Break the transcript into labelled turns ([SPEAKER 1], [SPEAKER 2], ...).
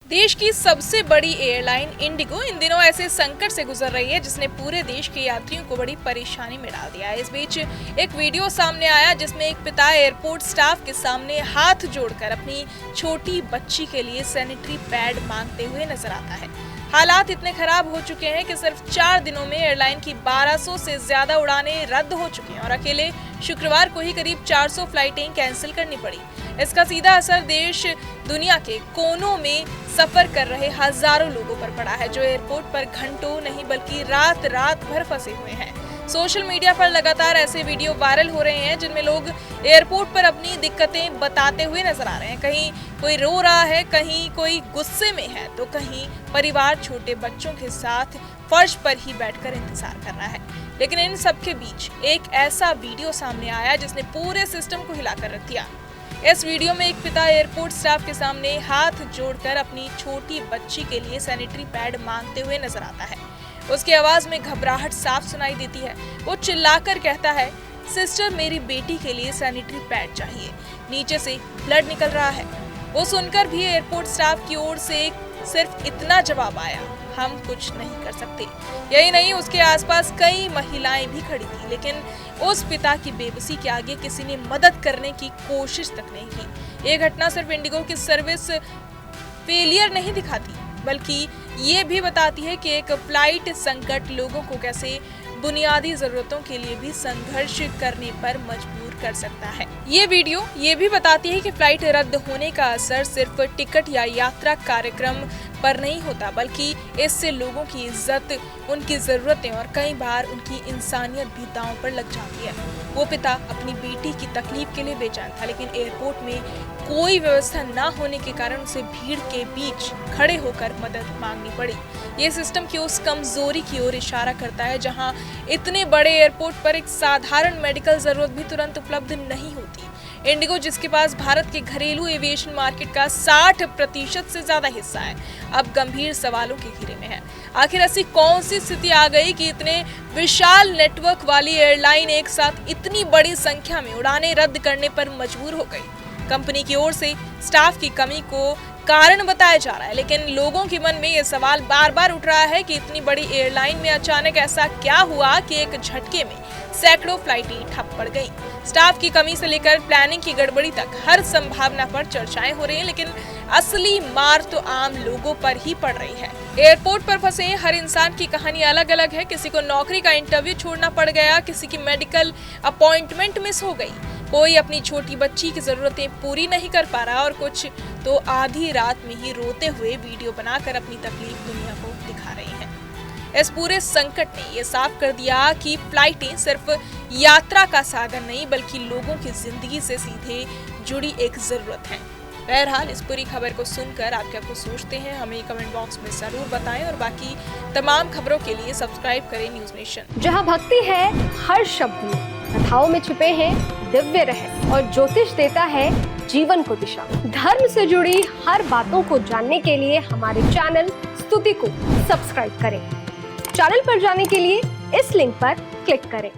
[SPEAKER 1] देश की सबसे बड़ी एयरलाइन इंडिगो इन दिनों ऐसे संकट से गुजर रही है जिसने पूरे देश के यात्रियों को बड़ी परेशानी में डाल दिया है। इस बीच एक वीडियो सामने आया जिसमें एक पिता एयरपोर्ट स्टाफ के सामने हाथ जोड़कर अपनी छोटी बच्ची के लिए सैनिटरी पैड मांगते हुए नजर आता है। हालात इतने खराब हो चुके हैं कि सिर्फ 4 दिनों में एयरलाइन की 1200 से ज्यादा उड़ानें रद्द हो चुकी हैं और अकेले शुक्रवार को ही करीब 400 फ्लाइटें कैंसिल करनी पड़ी। इसका सीधा असर देश दुनिया के कोनों में सफर कर रहे हजारों लोगों पर पड़ा है, जो एयरपोर्ट पर घंटों नहीं बल्कि रात रात भर फंसे हुए हैं। सोशल मीडिया पर लगातार ऐसे वीडियो वायरल हो रहे हैं जिनमें लोग एयरपोर्ट पर अपनी दिक्कतें बताते हुए नजर आ रहे हैं। कहीं कोई रो रहा है, कहीं कोई गुस्से में है, तो कहीं परिवार छोटे बच्चों के साथ फर्श पर ही बैठकर इंतजार कर रहा है। लेकिन इन सब के बीच एक ऐसा वीडियो सामने आया जिसने पूरे सिस्टम को हिलाकर रख दिया। इस वीडियो में एक पिता एयरपोर्ट स्टाफ के सामने हाथ जोड़कर अपनी छोटी बच्ची के लिए सैनिटरी पैड मांगते हुए नजर आता है। उसकी आवाज में घबराहट साफ सुनाई देती है। वो चिल्लाकर कहता है, सिस्टर मेरी बेटी के लिए सैनिटरी पैड चाहिए, नीचे से ब्लड निकल रहा है। वो सुनकर भी एयरपोर्ट स्टाफ की ओर से सिर्फ इतना जवाब आया, हम कुछ नहीं कर सकते। यही नहीं, उसके आसपास कई महिलाएं भी खड़ी थी, लेकिन उस पिता की बेबसी के आगे किसी ने मदद करने की कोशिश तक नहीं की। ये घटना सिर्फ इंडिगो की सर्विस फेलियर नहीं दिखाती, बल्कि ये भी बताती है कि एक फ्लाइट संकट लोगों को कैसे बुनियादी जरूरतों के लिए भी संघर्ष करने पर मजबूर कर सकता है। ये वीडियो ये भी बताती है कि फ्लाइट रद्द होने का असर सिर्फ टिकट या यात्रा कार्यक्रम पर नहीं होता, बल्कि इससे लोगों की इज्जत, उनकी जरूरतें और कई बार उनकी इंसानियत भी दांव पर लग जाती है। वो पिता अपनी बेटी की तकलीफ के लिए बेचैन था, लेकिन एयरपोर्ट में कोई व्यवस्था न होने के कारण उसे भीड़ के बीच खड़े होकर मदद मांगनी पड़ी। ये सिस्टम की उस कमजोरी की ओर इशारा करता है जहां इतने बड़े एयरपोर्ट पर एक साधारण मेडिकल जरूरत भी तुरंत उपलब्ध नहीं होती। इंडिगो, जिसके पास भारत के घरेलू एविएशन मार्केट का 60% से ज्यादा हिस्सा है, अब गंभीर सवालों के घेरे में है। आखिर ऐसी कौन सी स्थिति आ गई कि इतने विशाल नेटवर्क वाली एयरलाइन एक साथ इतनी बड़ी संख्या में उड़ानें रद्द करने पर मजबूर हो गई? कंपनी की ओर से स्टाफ की कमी को कारण बताया जा रहा है, लेकिन लोगों के मन में ये सवाल बार बार उठ रहा है कि इतनी बड़ी एयरलाइन में अचानक ऐसा क्या हुआ कि एक झटके में सैकड़ों फ्लाइटें ठप पड़ गईं। स्टाफ की कमी से लेकर प्लानिंग की गड़बड़ी तक हर संभावना पर चर्चाएं हो रही हैं, लेकिन असली मार तो आम लोगों पर ही पड़ रही है। एयरपोर्ट पर फंसे हर इंसान की कहानी अलग अलग है। किसी को नौकरी का इंटरव्यू छोड़ना पड़ गया, किसी की मेडिकल अपॉइंटमेंट मिस हो गई, कोई अपनी छोटी बच्ची की जरूरतें पूरी नहीं कर पा रहा और कुछ तो आधी रात में ही रोते हुए वीडियो बनाकर अपनी तकलीफ दुनिया को दिखा रहे हैं। इस पूरे संकट ने ये साफ कर दिया कि फ्लाइटें सिर्फ यात्रा का साधन नहीं, बल्कि लोगों की जिंदगी से सीधे जुड़ी एक जरूरत है। बहरहाल, इस पूरी खबर को सुनकर आप क्या कुछ सोचते हैं, हमें कमेंट बॉक्स में जरूर बताएं और बाकी तमाम खबरों के लिए सब्सक्राइब करें न्यूज नेशन।
[SPEAKER 2] जहां भक्ति है हर शब्द में, कथाओं में छिपे हैं दिव्य रहस्य और ज्योतिष देता है जीवन को दिशा। धर्म से जुड़ी हर बातों को जानने के लिए हमारे चैनल स्तुति को सब्सक्राइब करें। चैनल पर जाने के लिए इस लिंक पर क्लिक करें।